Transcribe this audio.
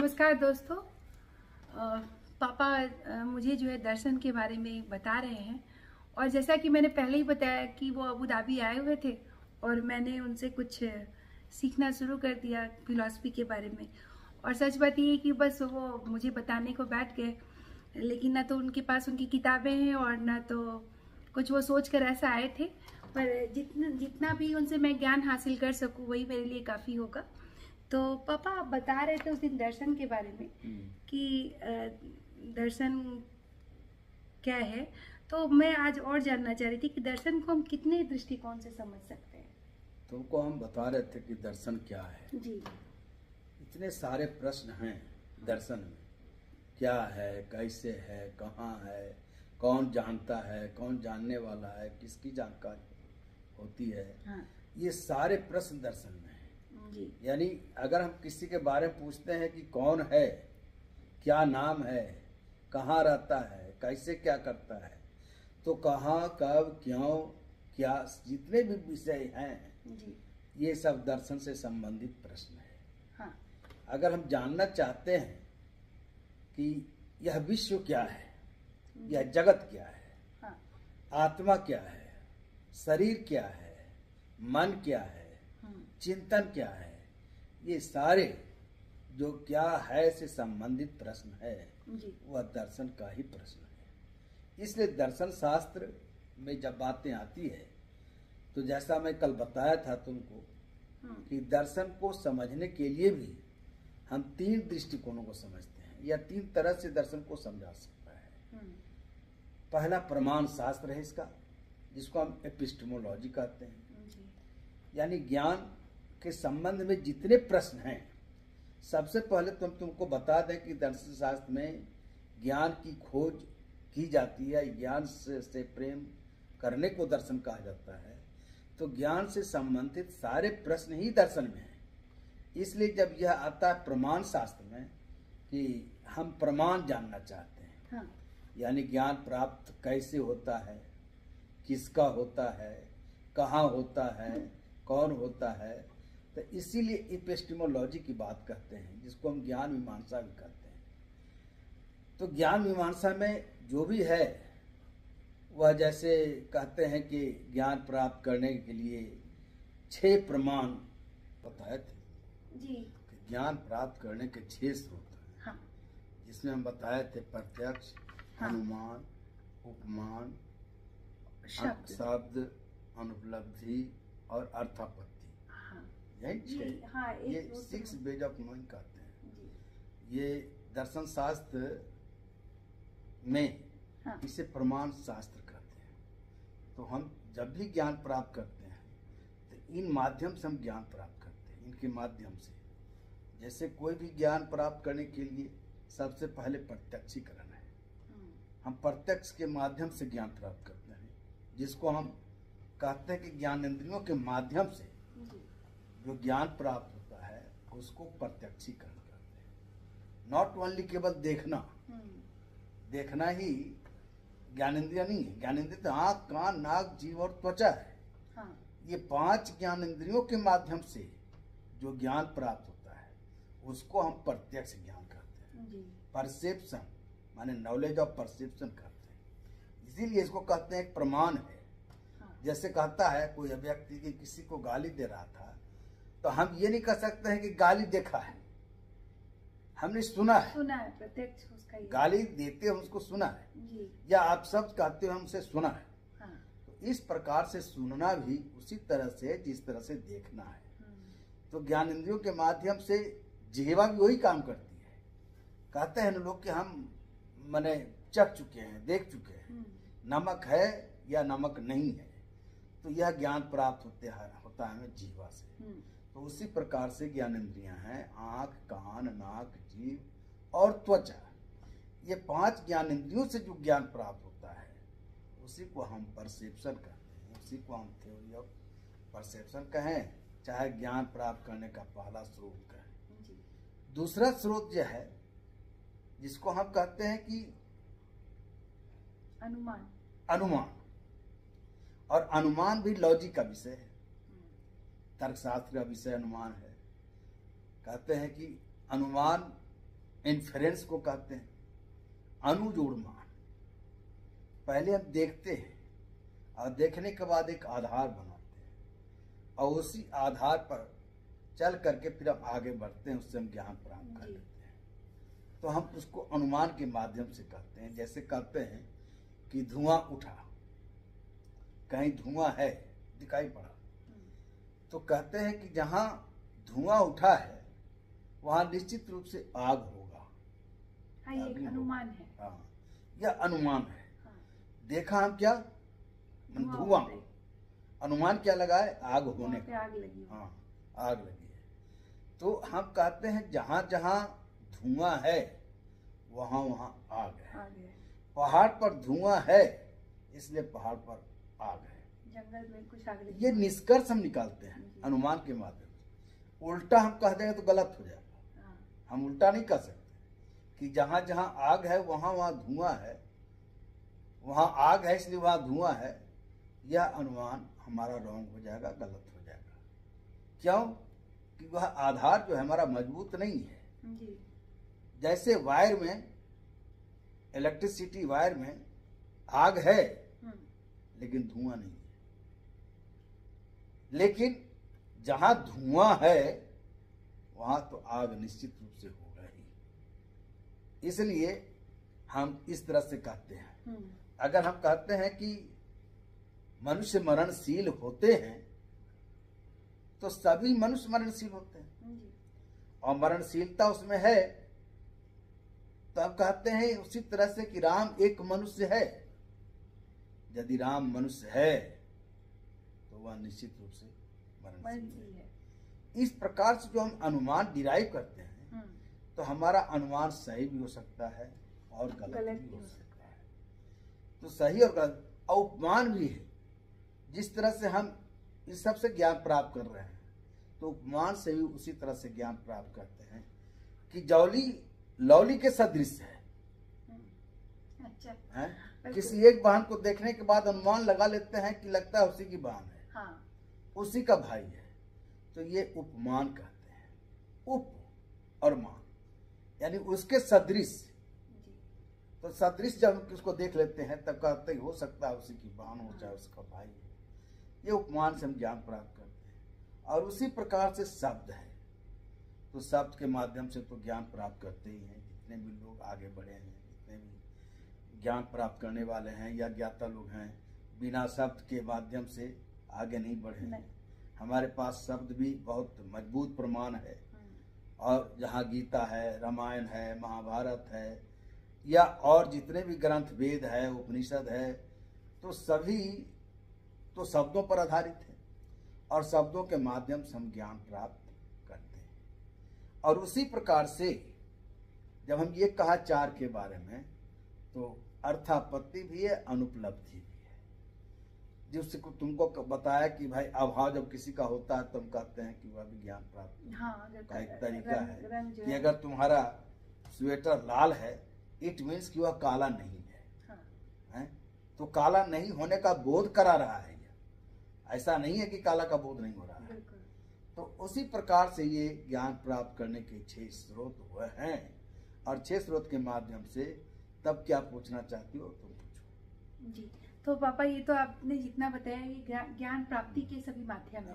नमस्कार दोस्तों। पापा मुझे जो है दर्शन के बारे में बता रहे हैं। और जैसा कि मैंने पहले ही बताया कि वो अबू धाबी आए हुए थे और मैंने उनसे कुछ सीखना शुरू कर दिया फिलॉसफी के बारे में। और सच बात ये है कि बस वो मुझे बताने को बैठ गए, लेकिन ना तो उनके पास उनकी किताबें हैं और ना तो कुछ वो सोच कर ऐसा आए थे। पर जितना भी उनसे मैं ज्ञान हासिल कर सकूं वही मेरे लिए काफ़ी होगा। तो पापा आप बता रहे थे उस दिन दर्शन के बारे में कि दर्शन क्या है, तो मैं आज और जानना चाह रही थी कि दर्शन को हम कितने दृष्टिकोण से समझ सकते हैं। तुमको हम बता रहे थे कि दर्शन क्या है। जी। इतने सारे प्रश्न हैं दर्शन में, क्या है, कैसे है, कहाँ है, कौन जानता है, कौन जानने वाला है, किसकी जानकारी होती है। हाँ। ये सारे प्रश्न दर्शन में हैं। जी। यानी अगर हम किसी के बारे में पूछते हैं कि कौन है, क्या नाम है, कहाँ रहता है, कैसे क्या करता है, तो कहाँ, कब, क्यों, क्या, जितने भी विषय हैं जी। ये सब दर्शन से संबंधित प्रश्न है। हाँ। अगर हम जानना चाहते हैं कि यह विश्व क्या है, यह जगत क्या है, हाँ। आत्मा क्या है, शरीर क्या है, मन क्या है, चिंतन क्या है, ये सारे जो क्या है से संबंधित प्रश्न है वह दर्शन का ही प्रश्न है। इसलिए दर्शन शास्त्र में जब बातें आती है तो जैसा मैं कल बताया था तुमको कि दर्शन को समझने के लिए भी हम तीन दृष्टिकोणों को समझते हैं या तीन तरह से दर्शन को समझा सकता है। पहला प्रमाण शास्त्र है इसका, जिसको हम एपिस्टेमोलॉजी कहते हैं। यानी ज्ञान के संबंध में जितने प्रश्न हैं, सबसे पहले तुमको बता दें कि दर्शन शास्त्र में ज्ञान की खोज की जाती है, ज्ञान से प्रेम करने को दर्शन कहा जाता है। तो ज्ञान से संबंधित सारे प्रश्न ही दर्शन में हैं। इसलिए जब यह आता है प्रमाण शास्त्र में कि हम प्रमाण जानना चाहते हैं, हाँ। यानी ज्ञान प्राप्त कैसे होता है, किसका होता है, कहाँ होता है, कौन होता है, तो इसीलिए एपिस्टेमोलॉजी की बात करते हैं, जिसको हम ज्ञान मीमांसा भी कहते हैं। तो ज्ञान मीमांसा में जो भी है वह जैसे कहते हैं कि ज्ञान प्राप्त करने के लिए 6 प्रमाण बताए थे जी। कि ज्ञान प्राप्त करने के 6 स्रोत हैं, हाँ। जिसमें हम बताए थे प्रत्यक्ष, हाँ। अनुमान, उपमान, शब्द, अनुपलब्धि और अर्थापत्ति। हाँ, ये 6 वेज ऑफ नोइंग कहते हैं। ये दर्शन शास्त्र में, हाँ। इसे प्रमाण शास्त्र कहते हैं। तो हम जब भी ज्ञान प्राप्त करते हैं तो इन माध्यम से हम ज्ञान प्राप्त करते हैं, इनके माध्यम से। जैसे कोई भी ज्ञान प्राप्त करने के लिए सबसे पहले प्रत्यक्षीकरण है। हम प्रत्यक्ष के माध्यम से ज्ञान प्राप्त करते हैं, जिसको हम कहते हैं कि ज्ञानेंद्रियों के माध्यम से जो ज्ञान प्राप्त होता है उसको प्रत्यक्षीकरण करते हैं। नॉट ओनली केवल देखना, देखना ही ज्ञानेंद्रिय नहीं है। ज्ञानेंद्रिय तो आँख, कान, नाक, जीभ और त्वचा है, हाँ। ये 5 ज्ञानेंद्रियों के माध्यम से जो ज्ञान प्राप्त होता है उसको हम प्रत्यक्ष ज्ञान कहते हैं। परसेप्शन माने नॉलेज ऑफ परसेप्शन कहते हैं। इसीलिए इसको कहते हैं एक प्रमाण है। हाँ। जैसे कहता है कोई व्यक्ति की किसी को गाली दे रहा था, तो हम ये नहीं कह सकते हैं कि गाली देखा है, हमने सुना है प्रत्यक्ष उसका। गाली देते हैं उसको सुना है जी। या आप शब्द कहते हो हमसे सुना है, हाँ। तो इस प्रकार से सुनना भी उसी तरह से जिस तरह से देखना है। तो ज्ञान इंद्रियों के माध्यम से जिह्वा भी वही काम करती है। कहते हैं लोग कि हम माने चख चुके हैं, देख चुके हैं, नमक है या नमक नहीं है। तो यह ज्ञान प्राप्त होता है हमें जिह्वा से। तो उसी प्रकार से ज्ञानेंद्रियां हैं आँख, कान, नाक, जीभ और त्वचा। ये 5 ज्ञानेंद्रियों से जो ज्ञान प्राप्त होता है उसी को हम परसेप्शन कहते हैं, उसी को हम थ्योरी ऑफ परसेप्शन कहें, चाहे ज्ञान प्राप्त करने का पहला स्रोत कहें। दूसरा स्रोत जो है जिसको हम कहते हैं कि अनुमान। और अनुमान भी लॉजिक का विषय है, तर्कशास्त्र का विषय अनुमान है। कहते हैं कि अनुमान इन्फेरेंस को कहते हैं, अनुजोड़ मान। पहले हम देखते हैं और देखने के बाद एक आधार बनाते हैं और उसी आधार पर चल करके फिर हम आगे बढ़ते हैं, उससे हम ज्ञान प्राप्त कर लेते हैं। तो हम उसको अनुमान के माध्यम से कहते हैं। जैसे कहते हैं कि धुआं उठा, कहीं धुआं है दिखाई पड़ा, तो कहते हैं कि जहां धुआं उठा है वहां निश्चित रूप से आग होगा। हाँ, ये एक अनुमान है। हाँ, यह अनुमान है। हाँ। देखा हम क्या, धुआं, अनुमान क्या लगा है, आग होने का। आग लगी। हाँ, आग लगी है। तो हम कहते हैं जहां जहां धुआं है वहां वहां आग है। पहाड़ पर धुआं है इसलिए पहाड़ पर आग है। जंगल में कुछ आग लगी। ये निष्कर्ष हम निकालते हैं अनुमान के माध्यम से। उल्टा हम कह देंगे तो गलत हो जाएगा। हम उल्टा नहीं कह सकते कि जहां जहां आग है वहां वहां धुआं है, वहां आग है इसलिए वहां धुआं है। यह अनुमान हमारा रॉन्ग हो जाएगा, गलत हो जाएगा। क्यों? कि वह आधार जो है हमारा मजबूत नहीं है। जी। जैसे वायर में, इलेक्ट्रिसिटी वायर में आग है लेकिन धुआं नहीं है। लेकिन जहां धुआं है वहां तो आग निश्चित रूप से होगा ही। इसलिए हम इस तरह से कहते हैं। अगर हम कहते हैं कि मनुष्य मरणशील होते हैं तो सभी मनुष्य मरणशील होते हैं और मरणशीलता उसमें है, तो हम कहते हैं उसी तरह से कि राम एक मनुष्य है। यदि राम मनुष्य है तो वह निश्चित रूप से मरणशील है। इस प्रकार से जो हम अनुमान डिराइव करते हैं तो हमारा अनुमान सही भी हो सकता है और गलत भी हो सकता है। तो सही और गलत, और उपमान भी है। जिस तरह से हम इस सब से ज्ञान प्राप्त कर रहे हैं तो उपमान से भी उसी तरह से ज्ञान प्राप्त करते हैं कि जौली लौली के सदृश है। अच्छा। किसी एक बहन को देखने के बाद अनुमान लगा लेते हैं कि लगता है उसी की बहन है। हाँ। उसी का भाई है। तो ये उपमान कहते हैं। उप और मान यानी उसके सदृश। तो सदृश जब हम उसको देख लेते हैं तब कहते हो सकता है उसी की बहन हो चाहे उसका भाई हो। ये उपमान से हम ज्ञान प्राप्त करते हैं। और उसी प्रकार से शब्द है, तो शब्द के माध्यम से तो ज्ञान प्राप्त करते ही हैं। जितने भी लोग आगे बढ़े हैं, जितने भी ज्ञान प्राप्त करने वाले हैं या ज्ञाता लोग हैं, बिना शब्द के माध्यम से आगे नहीं बढ़े। नहीं। हमारे पास शब्द भी बहुत मजबूत प्रमाण है। और जहाँ गीता है, रामायण है, महाभारत है या और जितने भी ग्रंथ, वेद है, उपनिषद है, तो सभी तो शब्दों पर आधारित है और शब्दों के माध्यम से हम ज्ञान प्राप्त करते हैं। और उसी प्रकार से जब हम ये कहा चार के बारे में, तो अर्थापत्ति भी है, अनुपलब्धि भी है। जिसको तुमको बताया कि भाई अभाव जब किसी का होता है तो हम कहते हैं कि वह भी ज्ञान प्राप्त का एक तरीका है कि अगर तुम्हारा स्वेटर लाल है इट मीन्स कि वह काला नहीं है। हाँ। तो काला नहीं होने का बोध करा रहा है। ऐसा नहीं है कि काला का बोध नहीं हो रहा है। तो उसी प्रकार से ये ज्ञान प्राप्त करने के 6 स्रोत हुए हैं और 6 स्रोत के माध्यम से तब क्या पूछना चाहती हो तुम पूछो। जी, तो पापा ये तो आपने जितना बताया ये ज्ञान प्राप्ति के सभी माध्यम है।